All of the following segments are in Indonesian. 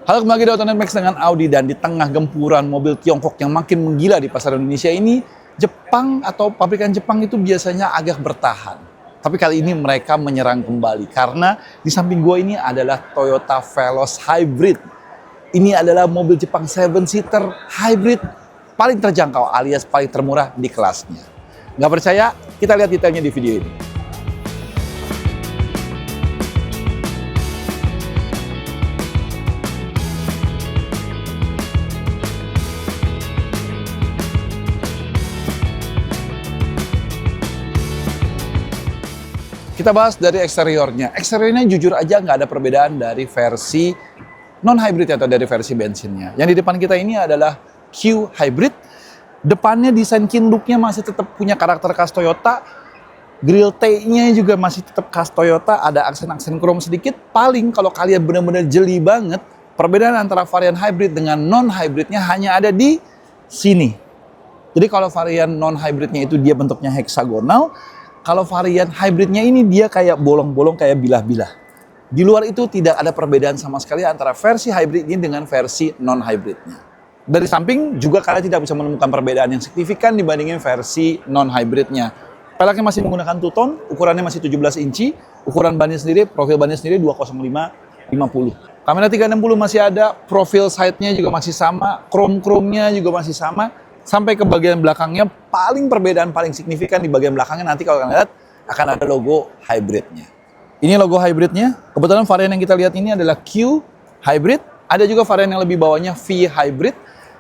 Halo, kembali lagi di Autonet Max dengan Audi, dan di tengah gempuran mobil Tiongkok yang makin menggila di pasar Indonesia ini, Jepang atau pabrikan Jepang itu biasanya agak bertahan. Tapi kali ini mereka menyerang kembali karena di samping gua ini adalah Toyota Veloz Hybrid. Ini adalah mobil Jepang 7-seater hybrid paling terjangkau alias paling termurah di kelasnya. Nggak percaya? Kita lihat detailnya di video ini. Kita bahas dari eksteriornya. Eksteriornya jujur aja nggak ada perbedaan dari versi non-hybrid atau dari versi bensinnya. Yang di depan kita ini adalah Q Hybrid. Depannya desain kinduknya masih tetap punya karakter khas Toyota. Grill T-nya juga masih tetap khas Toyota. Ada aksen-aksen chrome sedikit. Paling kalau kalian benar-benar jeli banget, perbedaan antara varian hybrid dengan non-hybridnya hanya ada di sini. Jadi kalau varian non-hybridnya itu dia bentuknya heksagonal. Kalau varian hybridnya ini dia kayak bolong-bolong, kayak bilah-bilah. Di luar itu tidak ada perbedaan sama sekali antara versi hybrid ini dengan versi non-hybridnya. Dari samping juga kalian tidak bisa menemukan perbedaan yang signifikan dibandingin versi non-hybridnya. Peleknya masih menggunakan two-tone, ukurannya masih 17 inci, ukuran bannya sendiri, profil bannya sendiri 205/50. Kamera 360 masih ada, profil side-nya juga masih sama, chrome-nya juga masih sama. Sampai ke bagian belakangnya, perbedaan paling signifikan di bagian belakangnya nanti kalau kalian lihat akan ada logo hybridnya. Ini logo hybridnya. Kebetulan varian yang kita lihat ini adalah Q Hybrid. Ada juga varian yang lebih bawahnya V Hybrid.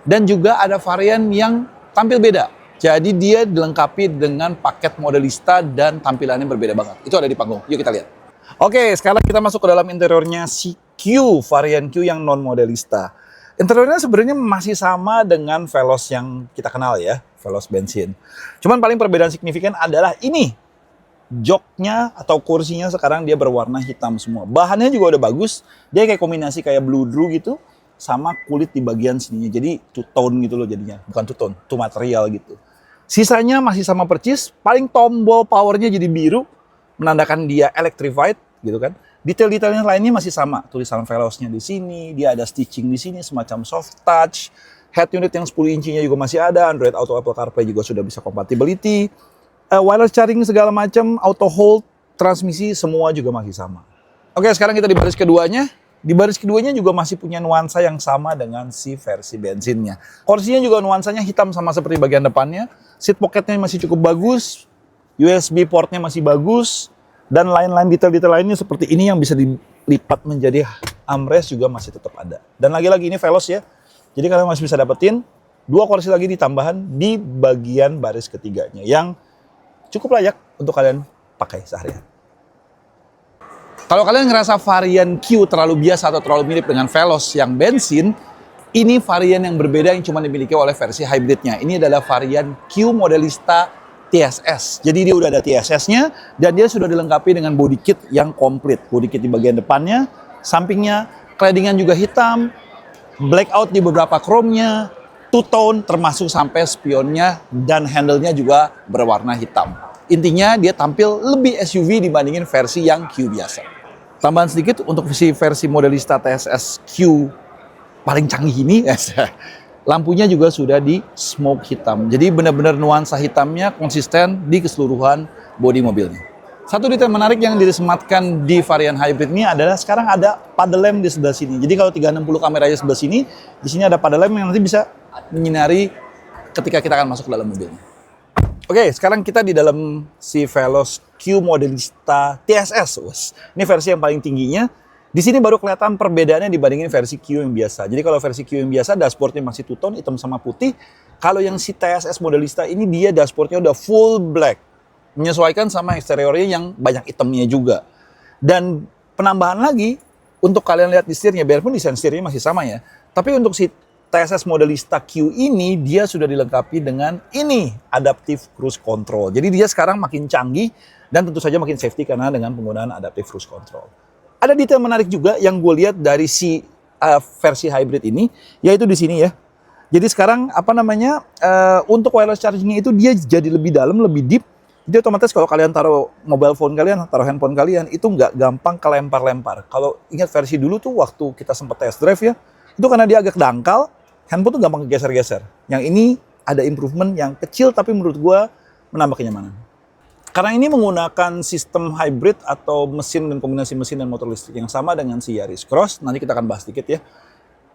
Dan juga ada varian yang tampil beda. Jadi dia dilengkapi dengan paket modelista dan tampilannya berbeda banget. Itu ada di panggung. Yuk kita lihat. Oke, sekarang kita masuk ke dalam interiornya si Q, varian Q yang non-modelista. Interiornya sebenarnya masih sama dengan Veloz yang kita kenal ya, Veloz bensin. Cuman paling perbedaan signifikan adalah ini. Joknya atau kursinya sekarang dia berwarna hitam semua. Bahannya juga udah bagus. Dia kayak kombinasi kayak bludru gitu sama kulit di bagian sininya. Jadi two tone gitu loh jadinya. Bukan two tone, two material gitu. Sisanya masih sama percis. Paling tombol powernya jadi biru, menandakan dia electrified gitu kan. Detail-detailnya lainnya masih sama. Tulisan Veloznya di sini, dia ada stitching di sini semacam soft touch. Head unit yang 10 inchinya juga masih ada. Android Auto, Apple CarPlay juga sudah bisa compatibility. Wireless charging segala macam, auto hold, transmisi semua juga masih sama. Oke, sekarang kita di baris keduanya. Di baris keduanya juga masih punya nuansa yang sama dengan si versi bensinnya. Kursinya juga nuansanya hitam sama seperti bagian depannya. Seat pocketnya masih cukup bagus. USB portnya masih bagus. Dan lain-lain detail-detail lainnya seperti ini yang bisa dilipat menjadi armrest juga masih tetap ada. Dan lagi-lagi ini Veloz ya. Jadi kalian masih bisa dapetin 2 kursi lagi ditambahan di bagian baris ketiganya yang cukup layak untuk kalian pakai seharian. Kalau kalian ngerasa varian Q terlalu biasa atau terlalu mirip dengan Veloz yang bensin, ini varian yang berbeda yang cuma dimiliki oleh versi hybridnya. Ini adalah varian Q Modelista TSS. Jadi dia udah ada TSS-nya dan dia sudah dilengkapi dengan body kit yang komplit. Body kit di bagian depannya, sampingnya, cladding-an juga hitam, blackout di beberapa chrome-nya, two-tone termasuk sampai spionnya dan handle-nya juga berwarna hitam. Intinya dia tampil lebih SUV dibandingin versi yang Q biasa. Tambahan sedikit untuk versi Modelista TSS Q paling canggih ini, lampunya juga sudah di smoke hitam. Jadi benar-benar nuansa hitamnya konsisten di keseluruhan bodi mobilnya. Satu detail menarik yang disematkan di varian hybrid ini adalah sekarang ada paddle lamp di sebelah sini. Jadi kalau 360 kameranya sebelah sini, di sini ada paddle lamp yang nanti bisa menyinari ketika kita akan masuk ke dalam mobilnya. Oke, sekarang kita di dalam si Veloz Q Modelista TSS. Ini versi yang paling tingginya. Di sini baru kelihatan perbedaannya dibandingin versi Q yang biasa. Jadi kalau versi Q yang biasa dashboardnya masih two-tone, hitam sama putih. Kalau yang si TSS Modelista ini dia dashboardnya udah full black. Menyesuaikan sama eksteriornya yang banyak hitamnya juga. Dan penambahan lagi, untuk kalian lihat di setirnya, biarpun desain setirnya masih sama ya. Tapi untuk si TSS Modelista Q ini, dia sudah dilengkapi dengan ini, Adaptive Cruise Control. Jadi dia sekarang makin canggih dan tentu saja makin safety karena dengan penggunaan Adaptive Cruise Control. Ada detail menarik juga yang gue lihat dari si versi hybrid ini, yaitu di sini ya. Jadi sekarang untuk wireless charging-nya itu dia jadi lebih dalam, lebih deep. Jadi otomatis kalau kalian taruh mobile phone kalian, taruh handphone kalian, itu nggak gampang kelempar-lempar. Kalau ingat versi dulu tuh waktu kita sempat test drive ya, Itu karena dia agak dangkal, handphone tuh gampang geser-geser. Yang ini ada improvement yang kecil tapi menurut gua menambah kenyamanan. Karena ini menggunakan sistem hybrid atau mesin dan kombinasi mesin dan motor listrik yang sama dengan si Yaris Cross, nanti kita akan bahas dikit ya.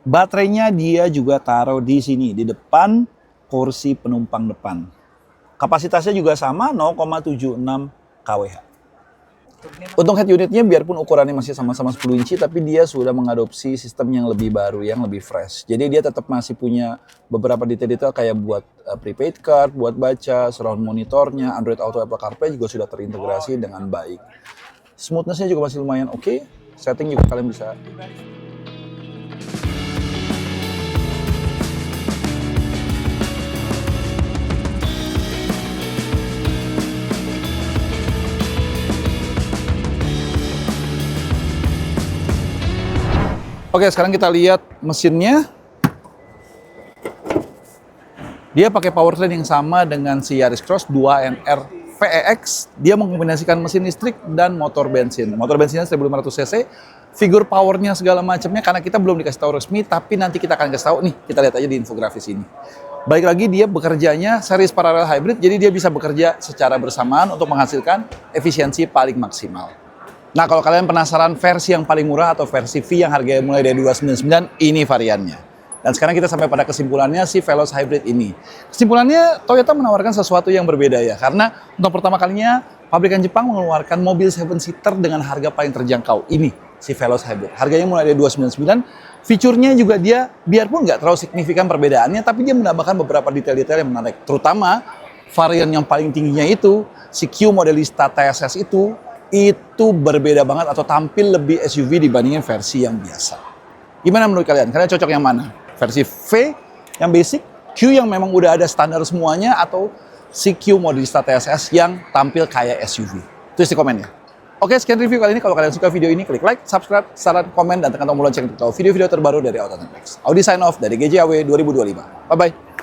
Baterainya dia juga taruh di sini, di depan kursi penumpang depan. Kapasitasnya juga sama, 0,76 kWh. Untuk head unitnya biarpun ukurannya masih sama-sama 10 inci, tapi dia sudah mengadopsi sistem yang lebih baru, yang lebih fresh. Jadi dia tetap masih punya beberapa detail-detail kayak buat prepaid card, buat baca, surround monitornya, Android Auto, Apple CarPlay juga sudah terintegrasi dengan baik. Smoothness-nya juga masih lumayan oke. Setting juga kalian bisa. Oke, sekarang kita lihat mesinnya. Dia pakai powertrain yang sama dengan si Yaris Cross 2NR VEX. Dia mengkombinasikan mesin listrik dan motor bensin. Motor bensinnya 1500 cc. Figur powernya segala macamnya karena kita belum dikasih tahu resmi, tapi nanti kita akan kasih tahu nih. Kita lihat aja di infografis ini. Baik lagi dia bekerjanya series parallel hybrid, jadi dia bisa bekerja secara bersamaan untuk menghasilkan efisiensi paling maksimal. Nah, kalau kalian penasaran versi yang paling murah atau versi V yang harganya mulai dari 299, ini variannya. Dan sekarang kita sampai pada kesimpulannya si Veloz Hybrid ini. Kesimpulannya Toyota menawarkan sesuatu yang berbeda ya, karena untuk pertama kalinya pabrikan Jepang mengeluarkan mobil 7-seater dengan harga paling terjangkau. Ini si Veloz Hybrid. Harganya mulai dari 299. Fiturnya juga dia biarpun nggak terlalu signifikan perbedaannya, tapi dia menambahkan beberapa detail-detail yang menarik. Terutama varian yang paling tingginya itu, si Q Modelista TSS itu berbeda banget atau tampil lebih SUV dibandingin versi yang biasa. Gimana menurut kalian? Kalian cocok yang mana? Versi V yang basic, Q yang memang udah ada standar semuanya, atau si Q Modelista TSS yang tampil kayak SUV? Tulis di komen ya. Oke, sekian review kali ini. Kalau kalian suka video ini, klik like, subscribe, saran, komen, dan tekan tombol lonceng untuk tahu video-video terbaru dari Autotech Next. Audi sign off dari GJAW 2025. Bye-bye.